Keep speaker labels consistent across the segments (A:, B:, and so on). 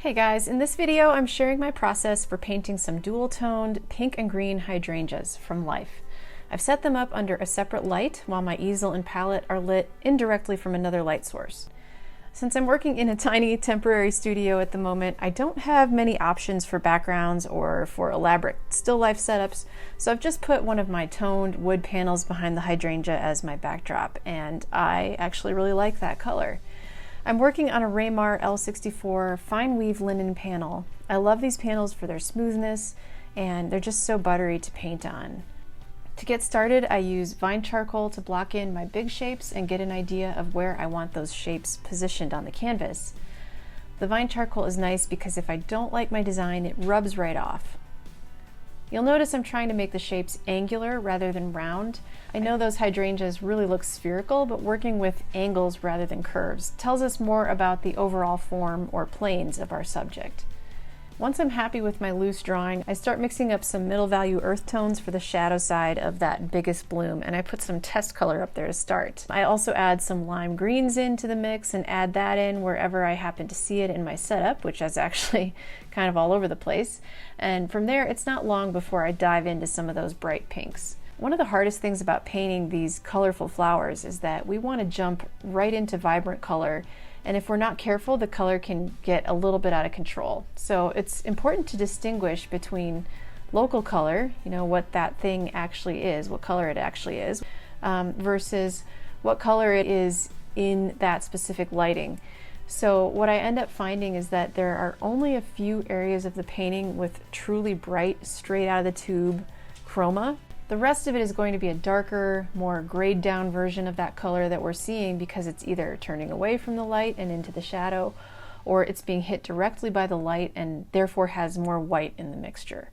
A: Hey guys, in this video I'm sharing my process for painting some dual-toned pink and green hydrangeas from life. I've set them up under a separate light while my easel and palette are lit indirectly from another light source. Since I'm working in a tiny temporary studio at the moment, I don't have many options for backgrounds or for elaborate still life setups, so I've just put one of my toned wood panels behind the hydrangea as my backdrop, and I actually really like that color. I'm working on a Raymar L64 fine weave linen panel. I love these panels for their smoothness, and they're just so buttery to paint on. To get started, I use vine charcoal to block in my big shapes and get an idea of where I want those shapes positioned on the canvas. The vine charcoal is nice because if I don't like my design, it rubs right off. You'll notice I'm trying to make the shapes angular rather than round. I know those hydrangeas really look spherical, but working with angles rather than curves tells us more about the overall form or planes of our subject. Once I'm happy with my loose drawing, I start mixing up some middle value earth tones for the shadow side of that biggest bloom, and I put some test color up there to start. I also add some lime greens into the mix and add that in wherever I happen to see it in my setup, which is actually kind of all over the place. And from there, it's not long before I dive into some of those bright pinks. One of the hardest things about painting these colorful flowers is that we want to jump right into vibrant color, and if we're not careful, the color can get a little bit out of control. So it's important to distinguish between local color, what that thing actually is, what color it actually is, versus what color it is in that specific lighting. So what I end up finding is that there are only a few areas of the painting with truly bright, straight out of the tube chroma. The rest of it is going to be a darker, more grayed down version of that color that we're seeing because it's either turning away from the light and into the shadow, or it's being hit directly by the light and therefore has more white in the mixture.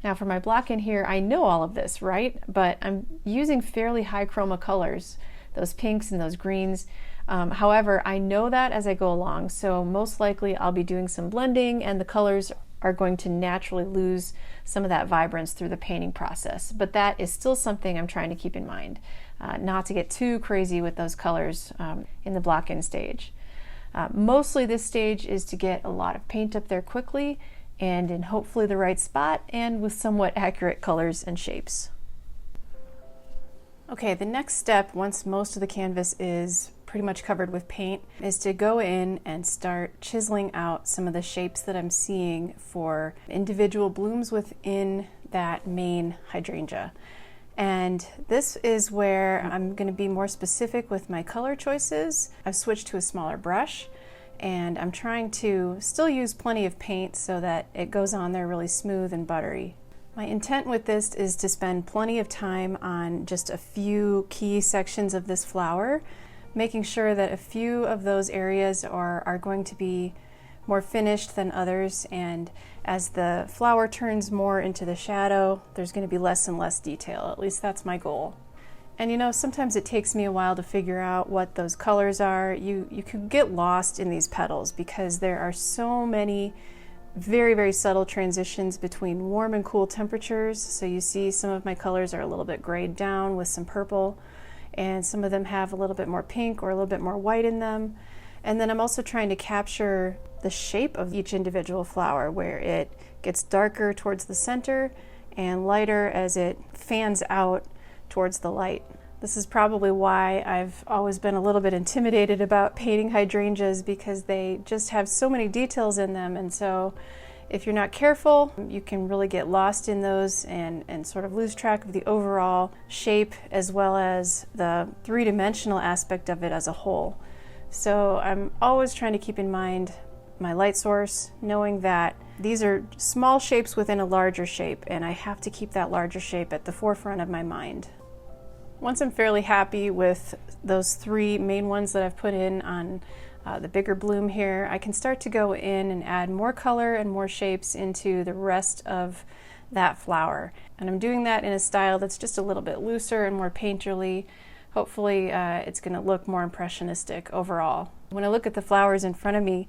A: Now for my block in here, I know all of this, right? But I'm using fairly high chroma colors, those pinks and those greens. However, I know that as I go along, so most likely I'll be doing some blending and the colors are going to naturally lose some of that vibrance through the painting process. But that is still something I'm trying to keep in mind, not to get too crazy with those colors in the block-in stage. Mostly this stage is to get a lot of paint up there quickly and in hopefully the right spot and with somewhat accurate colors and shapes. Okay, the next step, once most of the canvas is pretty much covered with paint, is to go in and start chiseling out some of the shapes that I'm seeing for individual blooms within that main hydrangea. And this is where I'm going to be more specific with my color choices. I've switched to a smaller brush and I'm trying to still use plenty of paint so that it goes on there really smooth and buttery. My intent with this is to spend plenty of time on just a few key sections of this flower, making sure that a few of those areas are going to be more finished than others, and as the flower turns more into the shadow, there's going to be less and less detail. At least that's my goal. And sometimes it takes me a while to figure out what those colors are. You could get lost in these petals because there are so many very, very subtle transitions between warm and cool temperatures. So you see some of my colors are a little bit grayed down with some purple, and some of them have a little bit more pink or a little bit more white in them. And then I'm also trying to capture the shape of each individual flower, where it gets darker towards the center and lighter as it fans out towards the light. This is probably why I've always been a little bit intimidated about painting hydrangeas, because they just have so many details in them, and so if you're not careful, you can really get lost in those and sort of lose track of the overall shape as well as the three-dimensional aspect of it as a whole. So I'm always trying to keep in mind my light source, knowing that these are small shapes within a larger shape, and I have to keep that larger shape at the forefront of my mind. Once I'm fairly happy with those three main ones that I've put in on the bigger bloom here, I can start to go in and add more color and more shapes into the rest of that flower. And I'm doing that in a style that's just a little bit looser and more painterly. Hopefully it's going to look more impressionistic overall. When I look at the flowers in front of me,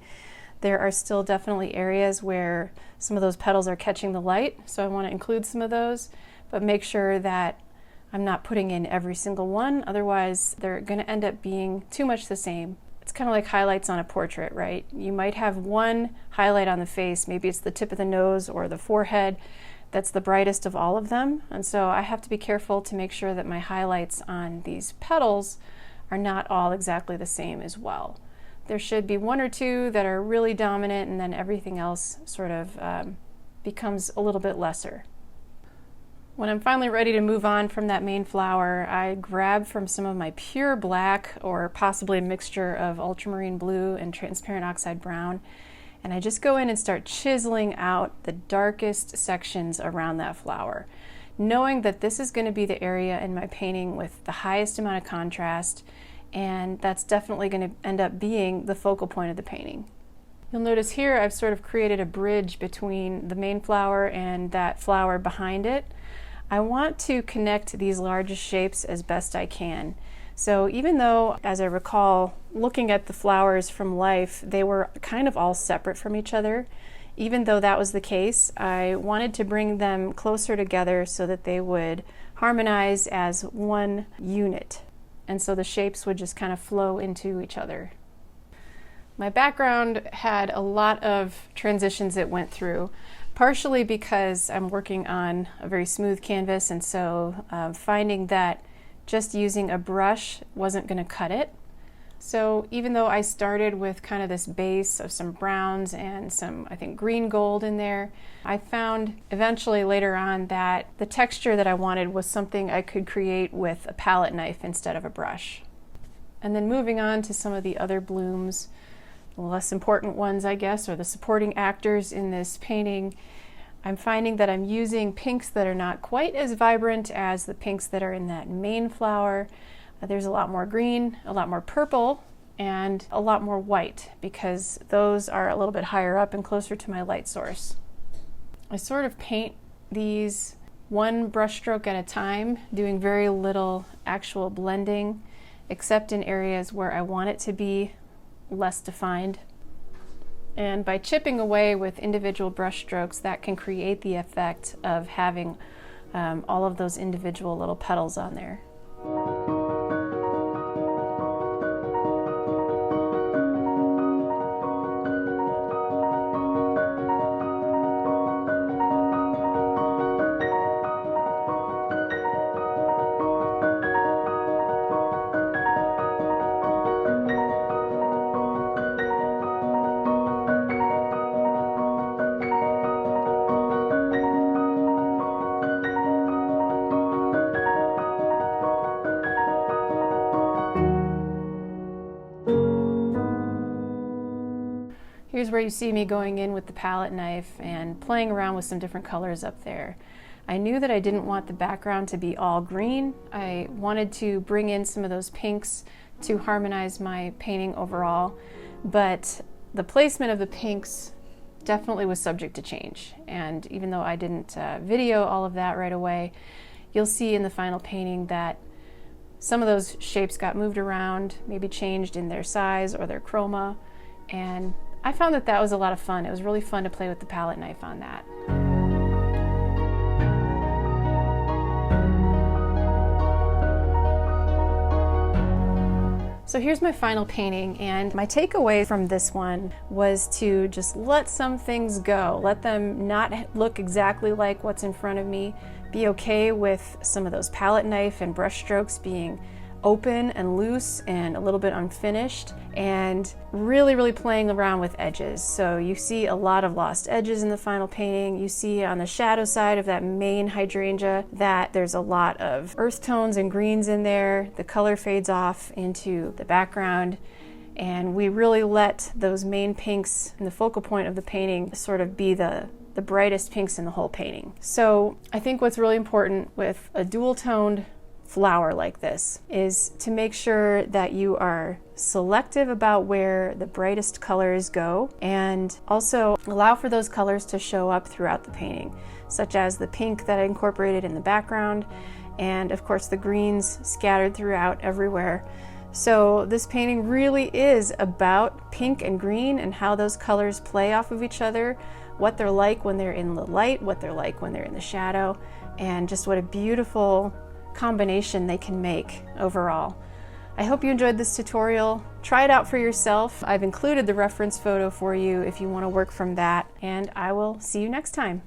A: there are still definitely areas where some of those petals are catching the light, so I want to include some of those, but make sure that I'm not putting in every single one, otherwise they're going to end up being too much the same. It's It's kind of like highlights on a portrait, right? You might have one highlight on the face, maybe it's the tip of the nose or the forehead, that's the brightest of all of them. And so I have to be careful to make sure that my highlights on these petals are not all exactly the same as well. There should be one or two that are really dominant, and then everything else sort of becomes a little bit lesser. When I'm finally ready to move on from that main flower, I grab from some of my pure black, or possibly a mixture of ultramarine blue and transparent oxide brown, and I just go in and start chiseling out the darkest sections around that flower, knowing that this is going to be the area in my painting with the highest amount of contrast, and that's definitely going to end up being the focal point of the painting. You'll notice here I've sort of created a bridge between the main flower and that flower behind it. I want to connect these largest shapes as best I can. So even though, as I recall, looking at the flowers from life, they were kind of all separate from each other, even though that was the case, I wanted to bring them closer together so that they would harmonize as one unit. And so the shapes would just kind of flow into each other. My background had a lot of transitions it went through, partially because I'm working on a very smooth canvas, and so finding that just using a brush wasn't going to cut it. So even though I started with kind of this base of some browns and some, I think, green gold in there, I found eventually later on that the texture that I wanted was something I could create with a palette knife instead of a brush. And then moving on to some of the other blooms, the less important ones, I guess, or the supporting actors in this painting, I'm finding that I'm using pinks that are not quite as vibrant as the pinks that are in that main flower. There's a lot more green, a lot more purple, and a lot more white, because those are a little bit higher up and closer to my light source. I sort of paint these one brush stroke at a time, doing very little actual blending, except in areas where I want it to be less defined. And by chipping away with individual brush strokes, that can create the effect of having all of those individual little petals on there. Here's where you see me going in with the palette knife and playing around with some different colors up there. I knew that I didn't want the background to be all green. I wanted to bring in some of those pinks to harmonize my painting overall, but the placement of the pinks definitely was subject to change. And even though I didn't video all of that right away, you'll see in the final painting that some of those shapes got moved around, maybe changed in their size or their chroma, and I found that that was a lot of fun. It was really fun to play with the palette knife on that. So here's my final painting, and my takeaway from this one was to just let some things go. Let them not look exactly like what's in front of me. Be okay with some of those palette knife and brush strokes being open and loose and a little bit unfinished, and really playing around with edges. So you see a lot of lost edges in the final painting. You see on the shadow side of that main hydrangea that there's a lot of earth tones and greens in there. The color fades off into the background, and we really let those main pinks in the focal point of the painting sort of be the brightest pinks in the whole painting. So I think what's really important with a dual-toned flower like this is to make sure that you are selective about where the brightest colors go, and also allow for those colors to show up throughout the painting, such as the pink that I incorporated in the background, and of course the greens scattered throughout everywhere. So this painting really is about pink and green and how those colors play off of each other, what they're like when they're in the light, what they're like when they're in the shadow, and just what a beautiful combination they can make overall. I hope you enjoyed this tutorial. Try it out for yourself. I've included the reference photo for you if you want to work from that, and I will see you next time.